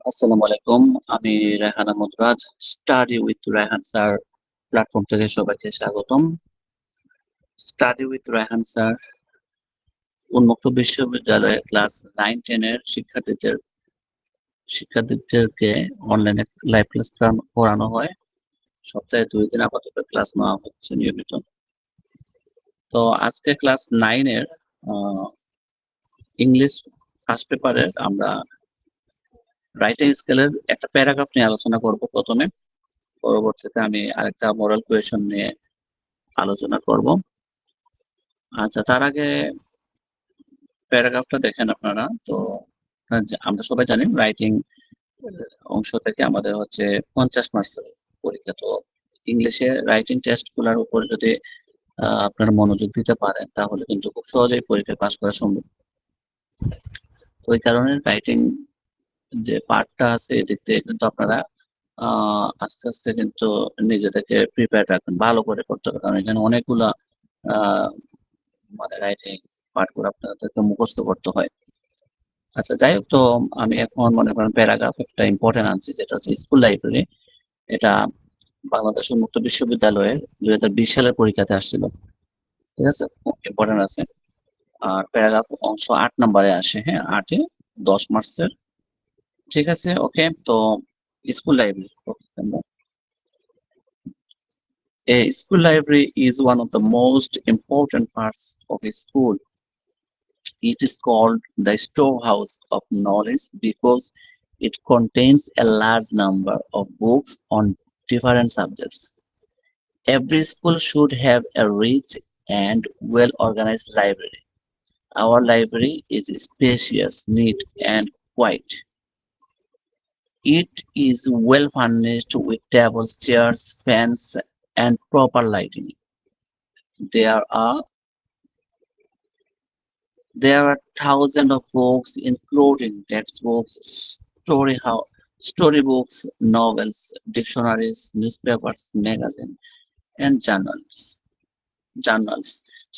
আসসালামু আলাইকুম। আমি Raihan Ahmed Raj. Study with Raihan sir platform থেকে সবাইকে স্বাগতম। স্টাডি উইথ রায়হান স্যার উন্মুক্ত বিশ্ববিদ্যালয়ের ক্লাস 9-10 এর শিক্ষার্থীদেরকে অনলাইনে লাইভ ক্লাস করানো হয়। সপ্তাহে 2 দিন আপাতত ক্লাস নেওয়া হচ্ছে নিয়মিত। তো আজকে ক্লাস 9 এর আ ইংলিশ ফার্স্ট পেপারের আমরা রাইটিং স্কেলের একটা প্যারাগ্রাফ নিয়ে আলোচনা করব প্রথমে। পরবর্তীতে আমি আরেকটা মডেল কোয়েশন নিয়ে আলোচনা করব। আচ্ছা, তার আগে প্যারাগ্রাফটা দেখেন আপনারা। তো আমরা সবাই জানি রাইটিং অংশ থেকে আমাদের হচ্ছে 50 মার্কসের পরীক্ষা। তো ইংলিশে রাইটিং টেস্ট গুলার উপর যদি আপনারা মনোযোগ দিতে পারেন তাহলে কিন্তু খুব সহজেই পরীক্ষায় পাস করা সম্ভব। তো ওই কারণে রাইটিং যে পার্টটা আছে এদিক থেকে কিন্তু আপনারা আস্তে আস্তে কিন্তু নিজেদেরকে প্রিপেয়ার রাখবেন, ভালো করে করতে হবে। কারণ এখানে অনেকগুলা আহ মানে রাইটিং পার্টগুলো আপনাদেরকে মুখস্থ করতে হয়। আচ্ছা, যাই হোক, তো আমি এখন মনে করেন প্যারাগ্রাফ একটা ইম্পর্টেন্ট আনছি, যেটা হচ্ছে স্কুল লাইব্রেরি। এটা বাংলাদেশ উন্মুক্ত বিশ্ববিদ্যালয়ের 2020 সালের পরীক্ষাতে আসছিল। ঠিক আছে, ইম্পর্টেন্ট আছে। আর প্যারাগ্রাফ অংশ 8 নম্বরে আসে, হ্যাঁ, 8-এ 10 মার্কসের। ঠিক আছে, ওকে। তো school library, a school library is one of the most important parts of a school. It is called the storehouse of knowledge because it contains a large number of books on different subjects. Every school should have a rich and well organized library. Our library is spacious, neat, and quiet. It is well furnished with tables, chairs, fans, and proper lighting. There are There are thousands of books, including textbooks, storybooks, novels, dictionaries, newspapers, magazines, and journals.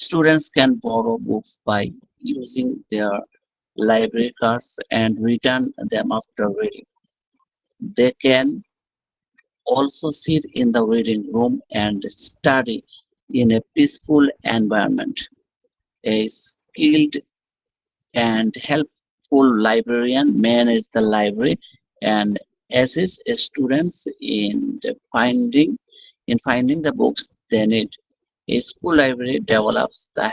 Students can borrow books by using their library cards and return them after reading. They can also sit in the reading room and study in a peaceful environment. A skilled and helpful librarian manage the library and assist students in finding the books they need. A school library develops the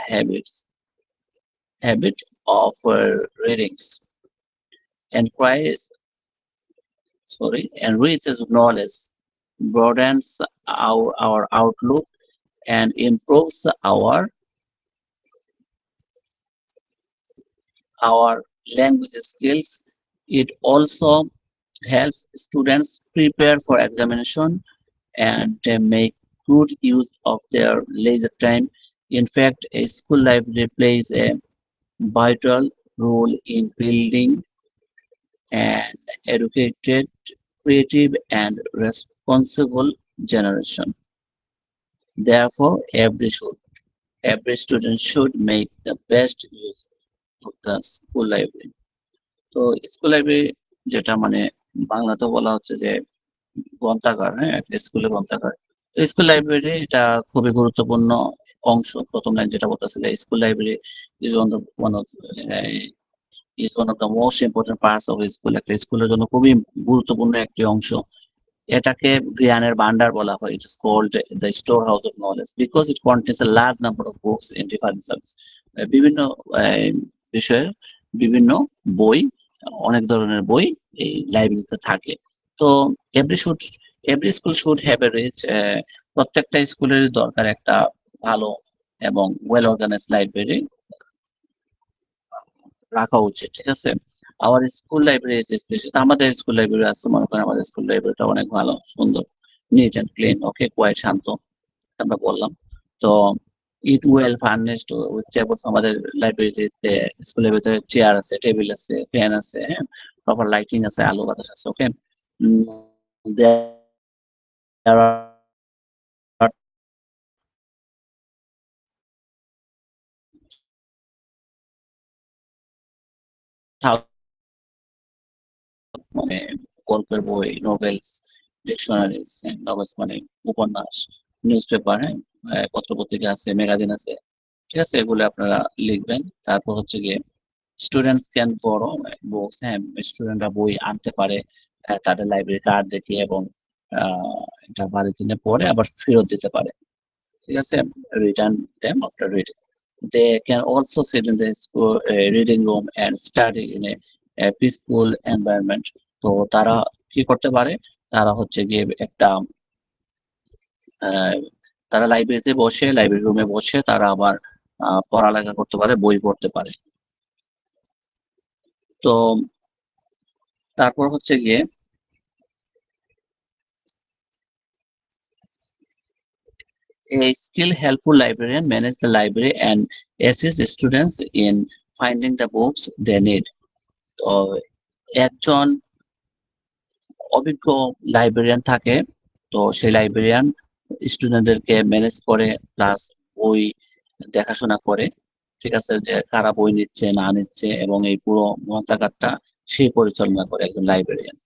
habit of readings, encourages, enriches knowledge, broadens our outlook, and improves our language skills. It also helps students prepare for examination and make good use of their leisure time. In fact, a school library plays a vital role in building an educated, creative, and responsible generation. Therefore, every student should make the best use of the school library. তো school library যেটা মানে বাংলাতে বলা হচ্ছে যে গ্রন্থাগার, হ্যাঁ, একটা স্কুলের গ্রন্থাগার। তো স্কুল লাইব্রেরি এটা খুবই গুরুত্বপূর্ণ অংশ। প্রথম লাইন যেটা বলতেছে যে school library is one of the most important parts of school. একটা স্কুলের জন্য খুবই গুরুত্বপূর্ণ একটি অংশ। এটাকে জ্ঞানের ভান্ডার বলা হয়। It is called the store house of knowledge because it contains a large number of books in different subjects. বিভিন্ন বিষয়ের বিভিন্ন বই, অনেক ধরনের বই এই লাইব্রেরিতে থাকে। তো every should every school should have a rich, প্রত্যেকটা স্কুলের দরকার একটা ভালো এবং ওয়েল অর্গানাইজ লাইব্রেরি রাখা উচিত। ঠিক আছে, আমার স্কুল লাইব্রেরি ইজ স্পেশাল। আমাদের স্কুল লাইব্রেরি আছে, মনে করেন আমাদের স্কুল লাইব্রেরিটা অনেক ভালো, সুন্দর, neat and clean, okay, quiet, শান্ত, আমরা বললাম। তো it well furnished with tables. আমাদের লাইব্রেরিতে স্কুলের ভিতরে চেয়ার আছে, টেবিল আছে, ফ্যান আছে, হ্যাঁ, প্রপার লাইটিং আছে, আলো বাতাস আছে, ওকে। দেয়ার আর মানে গল্পের বই, নোভেলস, ডিকশনারিজ, নভেলস মানে উপন্যাস, নিউজ পেপার, হ্যাঁ, পত্র-পত্রিকা আছে, ম্যাগাজিন আছে। ঠিক আছে? এগুলো আপনারা লিখবেন। তারপর হচ্ছে গিয়ে স্টুডেন্টস ক্যান বরো বুকস, হ্যাঁ, স্টুডেন্টরা বই আনতে পারে তাদের লাইব্রেরি কার্ড দেখিয়ে এবং এটা বাড়িতে নিয়ে পড়ে আবার ফেরত দিতে পারে। ঠিক আছে? Return them after reading. They can also sit in the school reading room and study in a peaceful environment. তো তারা কি করতে পারে? তারা হচ্ছে গিয়ে একটা আহ, তারা লাইব্রেরিতে বসে, লাইব্রেরি রুমে বসে তারা আবার পড়ালেখা করতে পারে, বই পড়তে পারে। তো তারপর হচ্ছে গিয়ে a skilled helpful librarian manage the library and assist students in finding the books they need. তো একজন অভিজ্ঞ লাইব্রেরিয়ান থাকে, তো সেই লাইব্রেরিয়ান স্টুডেন্টদেরকে ম্যানেজ করে, প্লাস বই দেখাশোনা করে। ঠিক আছে? যে কারা বই নিচ্ছে না নিচ্ছে এবং এই পুরো গ্রন্থাগারটা সেই পরিচালনা করে একজন লাইব্রেরিয়ান।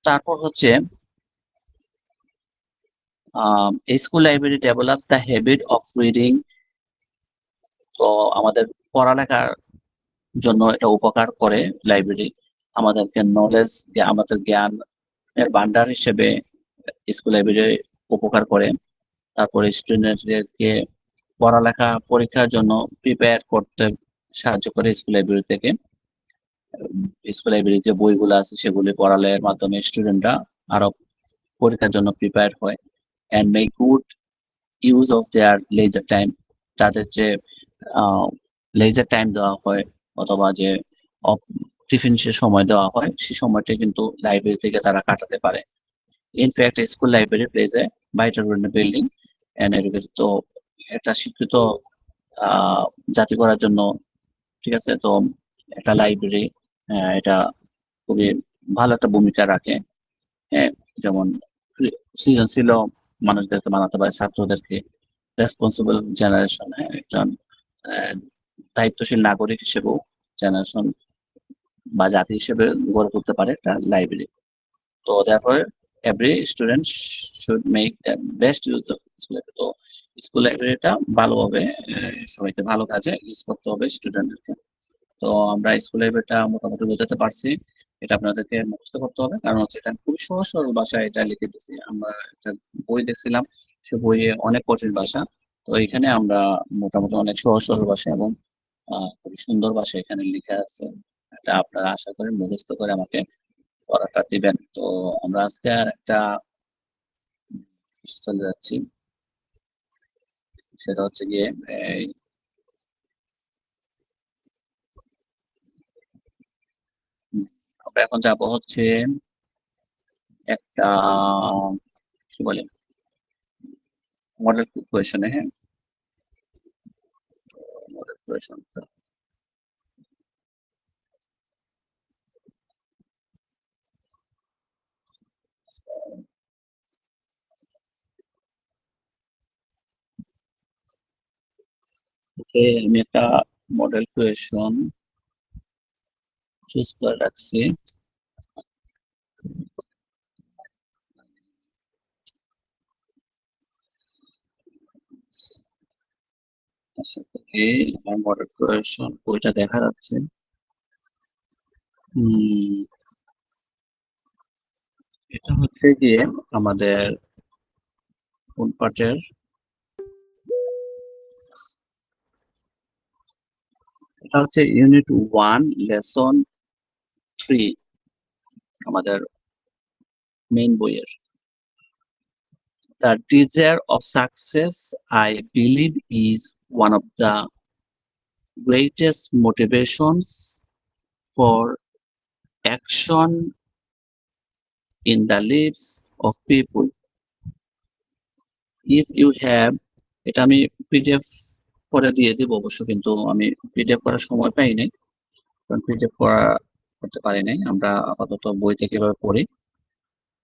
তারপর হচ্ছে a school library develops the habit of reading। তো আমাদের পড়ালেখার জন্য এটা উপকার করে লাইব্রেরি, আমাদেরকে নলেজ, আমাদের জ্ঞান এর ভান্ডার হিসেবে স্কুল লাইব্রেরি উপকার করে। তারপরে স্টুডেন্টদেরকে পড়ালেখা পরীক্ষার জন্য প্রিপেয়ার করতে সাহায্য করে স্কুল লাইব্রেরি থেকে। স্কুল লাইব্রেরি যে বইগুলো আছে সেগুলি পড়ালের মাধ্যমে স্টুডেন্টরা আরো পরীক্ষার জন্য প্রিপেয়ার হয় and make good use of their leisure time. তাদের যে লেজার টাইম দেওয়া হয় অথবা যে টিফিন সে সময় দেওয়া হয়, সেই সময়টা কিন্তু লাইব্রেরি থেকে তারা কাটাতে পারে। In fact school library plays a vital role in building and education. তো একটা শিক্ষিত জাতি করার জন্য, ঠিক আছে, তো একটা লাইব্রেরি এটা খুবই ভালো একটা ভূমিকা রাখে। হ্যাঁ, যেমন সৃজনশীল মানুষদেরকে বানাতে পারে, ছাত্রদেরকে রেসপন্সিবল জেনারেশন, হ্যাঁ, একজন আহ, দায়িত্বশীল নাগরিক হিসেবেও জেনারেশন বা জাতি হিসেবে গড়ে তুলতে পারে একটা লাইব্রেরি। তো therefore every student should make the best use of school library. তো স্কুল লাইব্রেরিটা ভালোভাবে সবাইকে ভালো কাজে ইউজ করতে হবে স্টুডেন্টদেরকে। তো আমরা স্কুল লাইব্রেরিটা মোটামুটি বোঝাতে পারছি। এটা আপনাদেরকে মুখস্থ করতে হবে, কারণ হচ্ছে এটা খুবই সহজ সরল ভাষায় এটা লিখে দিচ্ছি। আমরা একটা বই দেখছিলাম, সে বইয়ে অনেক কঠিন ভাষা, তো এখানে আমরা মোটামুটি অনেক সহজ সরল ভাষা এবং খুবই সুন্দর ভাষা এখানে লেখা আছে। এটা আপনারা আশা করি মুখস্থ করে আমাকে পড়াটা দিবেন। তো আমরা আজকে আর একটা চলে যাচ্ছি, সেটা হচ্ছে গিয়ে এই, আমরা এখন যাব হচ্ছে একটা কি বলে মডেল কোয়েশনে। হ্যাঁ, মডেল কোয়েশন। ওকে, আমি একটা মডেল কোয়েশন চুজ করে রাখছি। আচ্ছা, ওকে, আমার মডেল কোয়েশন বইটা দেখা যাচ্ছে। এটা হচ্ছে গিয়ে আমাদের কোন পার্টের, এটা হচ্ছে ইউনিট 1 লেসন 3 আমাদের মেইন বইয়ের। The desire of success, I believe, is one of the greatest motivations for action in the lives of people. If you have, এটা আমি পিডিএফ করে দিয়ে দিব অবশ্য, কিন্তু আমি পিডিএফ করার সময় পাই নাই, কারণ পিডিএফ করতে পারি নাই। আমরা আপাতত বই থেকে এভাবে পড়ি।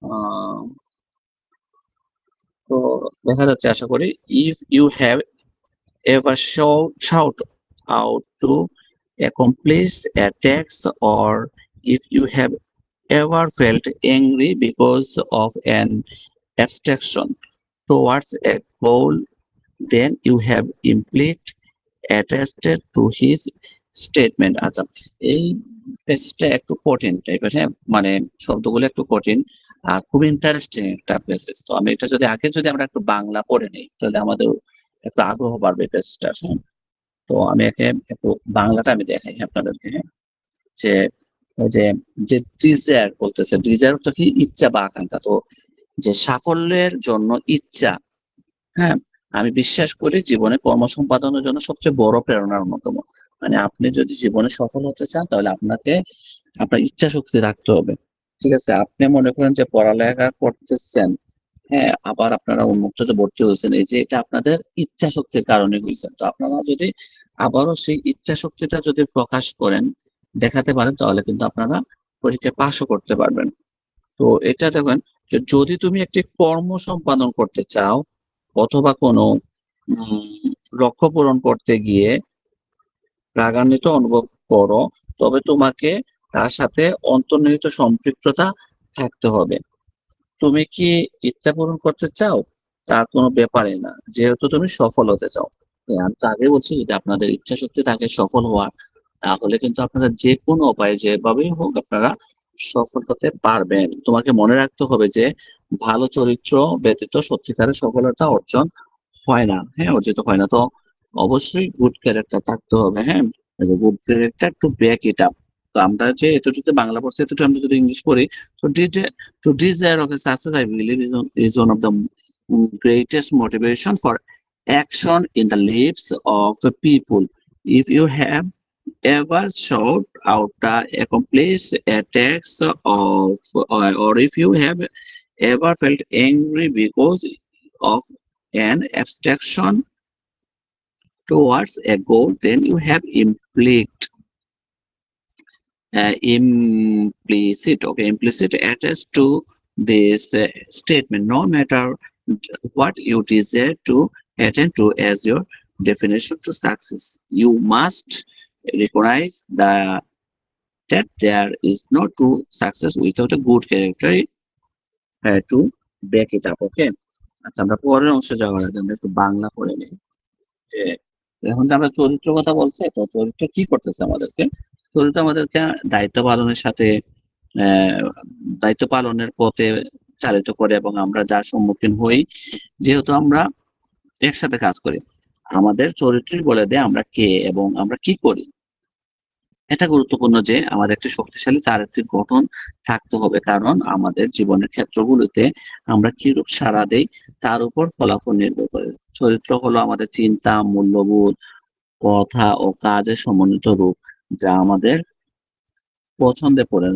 আহ, তো দেখা যাচ্ছে আশা করি, if you have ever shout out to accomplish a task or if you have ever felt angry because of an abstraction towards a goal, then you have implicit attested to his statement. আচ্ছা, এই প্যাসেজটা একটু কঠিন টাইপের, হ্যাঁ, মানে শব্দগুলো একটু কঠিন আর খুব ইন্টারেস্টিং একটা প্যাসেজ। তো আমি এটা যদি আমরা একটু বাংলা পড়ে নিই তাহলে আমাদের একটু আগ্রহ বাড়বে প্যাসেজটার, হ্যাঁ। তো আমি একে একটু বাংলাটা আমি দেখাই আপনাদেরকে, হ্যাঁ। যে ওই যে যে ডিজায়ার বলতেছে, ডিজায়ার তো কি ইচ্ছা বা আকাঙ্ক্ষা। তো যে সাফল্যের জন্য ইচ্ছা, হ্যাঁ, আমি বিশ্বাস করি জীবনে কর্ম সম্পাদনের জন্য সবচেয়ে বড় প্রেরণার অন্যতম। মানে আপনি যদি জীবনে সফল হতে চান তাহলে আপনাকে আপনার ইচ্ছা শক্তি রাখতে হবে। ঠিক আছে? আপনি মনে করেন যে পড়ালেখা করতেছেন, হ্যাঁ, আবার আপনারা উন্মুক্ততে ভর্তি হয়েছেন। এই যে এটা আপনাদের ইচ্ছা শক্তির কারণে হইছে। তো আপনারা যদি আবারও সেই ইচ্ছা শক্তিটা যদি প্রকাশ করেন, দেখাতে পারেন তাহলে কিন্তু আপনারা পরীক্ষায় পাসও করতে পারবেন। তো এটা দেখেন যে যদি তুমি একটি কর্ম সম্পাদন করতে চাও অথবা কোনো লক্ষ্য পূরণ করতে গিয়ে রাগান্বিত অনুভব করো, তবে তোমাকে তার সাথে অন্তর্নিহিত সম্পৃক্ততা থাকতে হবে। তুমি কি ইচ্ছা পূরণ করতে চাও? তা কোনো ব্যাপারই না। যেহেতু তুমি সফল হতে চাও। আমি তো আগেই বলছি যদি আপনাদের ইচ্ছাশক্তি থাকে সফল হওয়ার, তাহলে কিন্তু আপনারা যেকোনো উপায়ে যেভাবেই হোক আপনারা সফল হতে পারবেন। তোমাকে মনে রাখতে হবে যে ভালো চরিত্র ব্যতীত সত্যিকারের সফলতা অর্জন হয় না। হ্যাঁ, অর্জিত হয় না। তো অবশ্যই গুড ক্যারেক্টার থাকতে হবে, হ্যাঁ? Good character to back it up. তো আমরা যে এতটুকু বাংলা পড়ছি এতটুকু আমরা যদি ইংলিশ পড়ি, তো to desire of a success, I believe, is one of the greatest motivation for action in the lives of the people. If you have ever sought out the accomplished attacks of, or if you have ever felt angry because of an abstraction towards a goal, then you have implicit attached to this statement. No matter what you desire to attain to as your definition to success, you must recognize that there is no true success without a good character to back it up. Okay, আচ্ছা, আমরা পরের অংশে যাওয়ার আগে আমরা একটু বাংলা পড়ে নিই। যে এখন তো আমরা চরিত্র কথা বলছি, তো চরিত্র কি করতেছে আমাদেরকে? চরিত্র আমাদেরকে দায়িত্ব পালনের সাথে আহ দায়িত্ব পালনের পথে চালিত করে এবং আমরা যার সম্মুখীন হই, যেহেতু আমরা একসাথে কাজ করি, আমাদের চরিত্রই বলে দেয় আমরা কে এবং আমরা কি করি। এটা গুরুত্বপূর্ণ যে আমাদের একটি শক্তিশালী চারিত্রিক গঠন থাকতে হবে, কারণ আমাদের জীবনের ক্ষেত্রগুলোতে আমরা কিরূপ সাড়া দেই তার উপর ফলাফল নির্ভর করে। চরিত্র হলো আমাদের চিন্তা, মূল্যবোধ, কথা ও কাজের সমন্বিত রূপ, যা আমাদের পছন্দে পড়ে,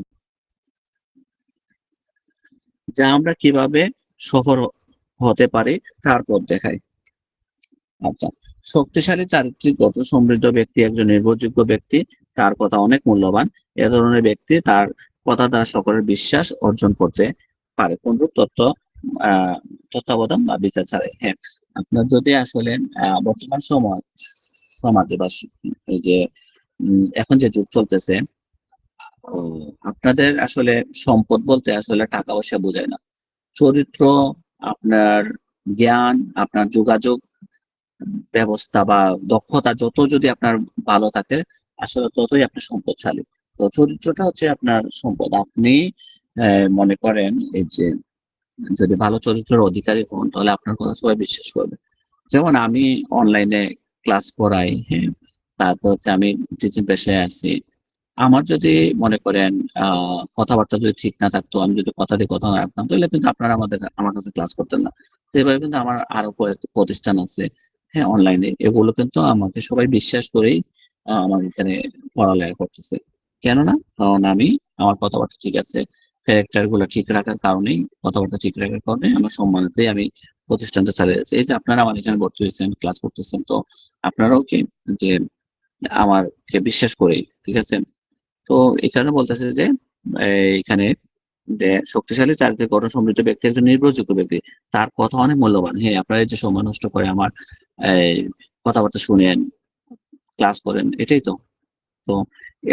যা আমরা কিভাবে সফল হতে পারি তার পথ দেখায়। আচ্ছা, শক্তিশালী চারিত্রিক গঠন সমৃদ্ধ ব্যক্তি একজন নির্ভরযোগ্য ব্যক্তি, তার কথা অনেক মূল্যবান। এ ধরনের ব্যক্তি তার কথা দ্বারা সকলের বিশ্বাস অর্জন করতে পারে কোনরূপ তত্ত্বাবধান বা বিচার ছাড়াই। হ্যাঁ, আপনার যদি আসলে বর্তমান সমাজে বা এই যে এখন যে যুগ চলতেছে, ও আপনাদের আসলে সম্পদ বলতে আসলে টাকা পয়সা বোঝায় না। চরিত্র, আপনার জ্ঞান, আপনার যোগাযোগ ব্যবস্থা বা দক্ষতা যত যদি আপনার ভালো থাকে, আসলে ততই আপনি সম্পদশালী। তো চরিত্রটা হচ্ছে আপনার সম্পদ। আপনি মনে করেন এই যে যদি ভালো চরিত্রের অধিকারী হন তাহলে আপনার কথা সবাই বিশ্বাস করবে। যেমন আমি অনলাইনে ক্লাস করাই, হ্যাঁ? তারপর হচ্ছে আমি টিচিং পেশায় আছি। আমার যদি মনে করেন কথাবার্তা যদি ঠিক না থাকতো, আমি যদি কথা দিয়ে কথা না রাখতাম, তাহলে কিন্তু আপনারা আমার কাছে ক্লাস করতেন না। তো এভাবে কিন্তু আমার আরো কয়েকটা প্রতিষ্ঠান আছে, হ্যাঁ, অনলাইনে। এগুলো কিন্তু আমাকে সবাই বিশ্বাস করেই আমার এখানে পড়ালেখা করতেছে। কেননা? কারণ আমার কথাবার্তা ঠিক আছে। ক্যারেক্টার গুলা ঠিক রাখার কারণেই, কথাবার্তা ঠিক রাখার কারণে আমার সম্মানেতেই আমি প্রতিষ্ঠানটা চালিয়ে যাচ্ছি। এই যে আপনারা আমার এখানে ভর্তি হয়েছেন, ক্লাস করতেছেন, তো আপনারাও কি যে আমাকে বিশ্বাস করেই, ঠিক আছে? তো এখানে বলতেছে যে এখানে যে শক্তিশালী চারিত্রিক গঠন সমৃদ্ধ ব্যক্তি একজন নির্ভরযোগ্য ব্যক্তি, তার কথা অনেক মূল্যবান। হ্যাঁ, আপনারা এই যে সময় নষ্ট করে আমার এই কথাবার্তা শুনেন, ক্লাস করেন, এটাই তো। তো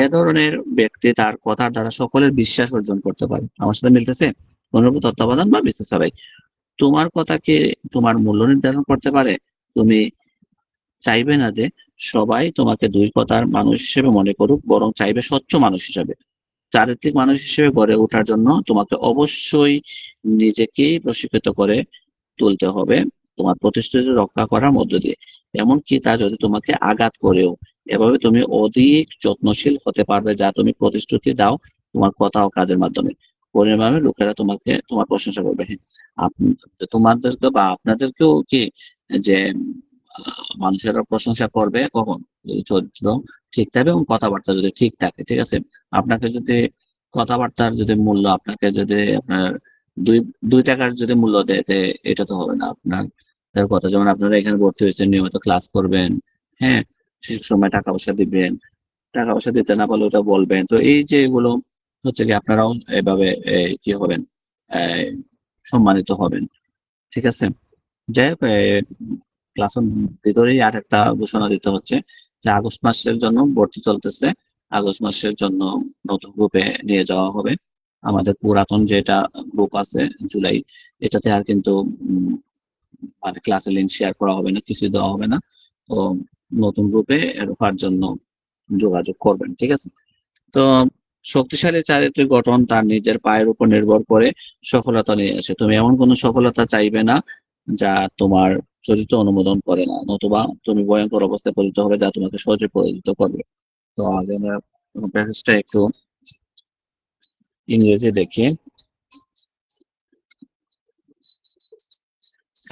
এ ধরনের ব্যক্তি তার কথার দ্বারা সকলের বিশ্বাস অর্জন করতে পারে। আমার সাথে মিলতেছে? অনুরূপ তত্ত্বাবধান বা বিশ্বাস হারাই। তোমার কথা কি তোমার মূল্য নির্ধারণ করতে পারে? তুমি চাইবে না যে সবাই তোমাকে ২ কথার মানুষ হিসেবে মনে করুক, বরং চাইবে স্বচ্ছ মানুষ হিসেবে। চারিত্রিক মানুষ হিসেবে গড়ে ওঠার জন্য তোমাকে অবশ্যই নিজেকেই প্রশিক্ষিত করে তুলতে হবে তোমার প্রতিশ্রুতি রক্ষা করার মধ্য দিয়ে। এমনকি তা যদি তোমাকে আঘাত করেও, এভাবে তুমি অধিক যত্নশীল হতে পারবে যা তুমি প্রতিশ্রুতি দাও তোমার কথা ও কাজের মাধ্যমে। পরিণামে লোকেরা তোমাকে তোমার প্রশংসা করবে। হ্যাঁ, তোমাদেরকে বা আপনাদেরকেও কি যে মানুষেরা প্রশংসা করবে কখন? যদি চরিত্র ঠিক থাকবে এবং কথাবার্তা যদি ঠিক থাকে, ঠিক আছে? আপনাকে যদি কথাবার্তার যদি মূল্য আপনাকে যদি আপনার দুই ৳২ যদি মূল্য দেয় তে এটা তো হবে না। আপনার কথা যেমন আপনারা এখানে ভর্তি হয়েছেন, নিয়মিত ক্লাস করবেন, হ্যাঁ? ঠিক সময়ে টাকা-পয়সা দিবেন। টাকা-পয়সা দিতে না পারলে ওটা বলবেন। তো এই যে এগুলো হচ্ছে গিয়ে আপনারাও এভাবে কি হবেন? অ্যা সম্মানিত হবেন। ঠিক আছে? যাই হোক ক্লাসের ভিতরেই আরেকটা ঘোষণা দিতে হচ্ছে যে আগস্ট মাসের জন্য ভর্তি চলতেছে। আগস্ট মাসের জন্য নতুন গ্রুপে নিয়ে যাওয়া হবে। আমাদের পুরাতন যেটা গ্রুপ আছে জুলাই, এটাতে আর কিন্তু উম মানে ক্লাসের লিঙ্ক শেয়ার করা হবে না, কিছুই দেওয়া হবে না। তো নতুন গ্রুপে ঢোকার জন্য যোগাযোগ করবেন। ঠিক আছে? তো শক্তিশালী চারিত্রিক গঠন তার নিজের পায়ের উপর নির্ভর করে সফলতা নিয়ে আসে। তুমি এমন কোন সফলতা চাইবে না যা তোমার চরিত্র অনুমোদন করে না। নতুবা তুমি ভয়ংকর অবস্থায় পতিত হবে যা তোমাকে সহজে পরাজিত করবে। তো আগে আমরা প্যাসেজটা একটু ইংরেজি দেখি।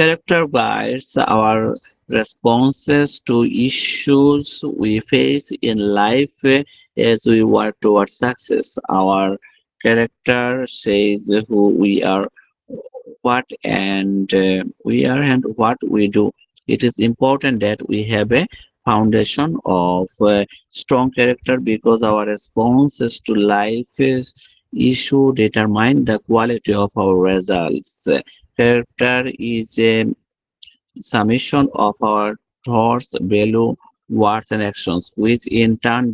Character guides our responses to issues we face in life as we work towards success. Our character says who we are, what and what we do. It is important that we have a foundation of strong character because our responses to life is issue determine the quality of our results. Character is a summation of our thoughts, value, words, and actions, which in turn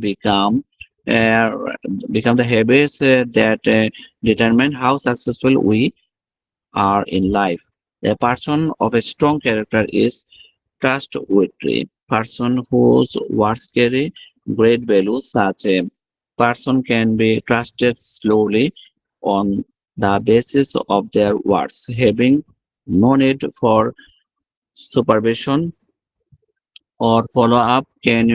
uh, become the habits that determine how successful we are in life. A person of a strong character is trustworthy. Person whose words carry great value, such a person can be trusted slowly on the basis of their words, having no need for supervision or follow up. Can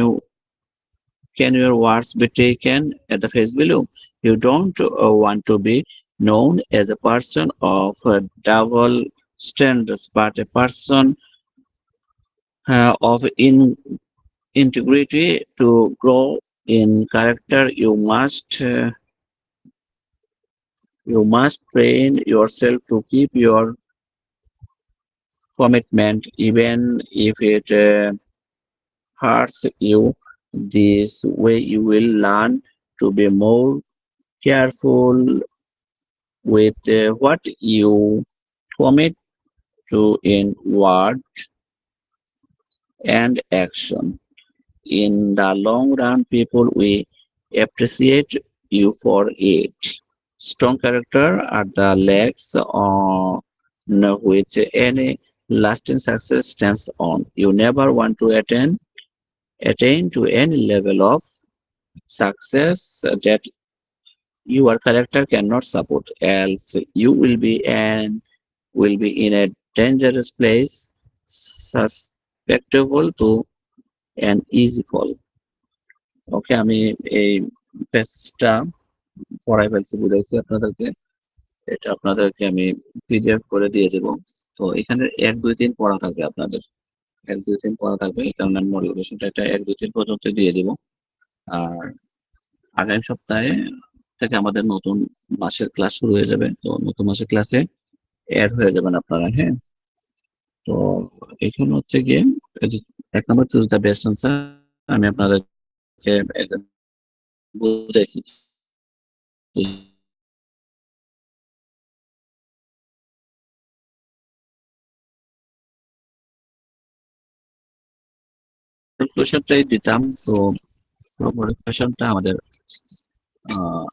your words be taken at the face value? You don't want to be known as a person of double standards, but a person of integrity. To grow in character, you must train yourself to keep your commitment, even if it hurts you. This way, you will learn to be more careful with what you commit to in word and action. In the long run, people will appreciate you for it. Strong character are the legs on which any lasting success stands on. You never want to attain to any level of success that your character cannot support, else you will be in a dangerous place, susceptible to an easy fall. ওকে, আমি এই পেজটা পড়াই ফেলছি, বুঝাইছি আপনাদেরকে। এটা আপনাদেরকে আমি PDF করে দিয়ে দেবো। তো এখানে ১, ২, ৩ পড়া থাকবে আপনাদের। ১, ২, ৩ পড়া থাকবে। এই কারণে আমি মোটিভেশনটা এটা ১, ২, ৩ পর্যন্ত দিয়ে দিব। আর আগামী সপ্তাহে থেকে আমাদের নতুন মাসের ক্লাস শুরু হয়ে যাবে। তো নতুন মাসের ক্লাসে এড হয়ে যাবেন আপনারা, হ্যাঁ? তো এখানে হচ্ছে গিয়ে এই যে ১ নম্বর চুজ দ্য বেস্ট অ্যান্সার আমি আপনাদেরকে একদম বুঝাইছি। কোয়েশ্চেনটাই দিতাম। তো পুরো মোটিভেশনটা আমাদের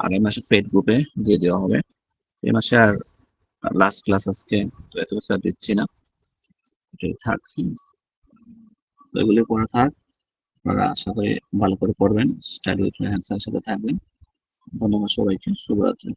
আগামী মাসে পেড গ্রুপে দিয়ে দেওয়া হবে। এই মাসে আর লাস্ট ক্লাস আজকে, তো এত কিছু আর দিচ্ছি না, এটাই থাক। তো এগুলি পড়া থাক, আপনারা আশা করি ভালো করে পড়বেন, স্টাডি উইথ রেহান স্যারের সাথে থাকবেন। ধন্যবাদ সবাইকে, শুভরাত্রি।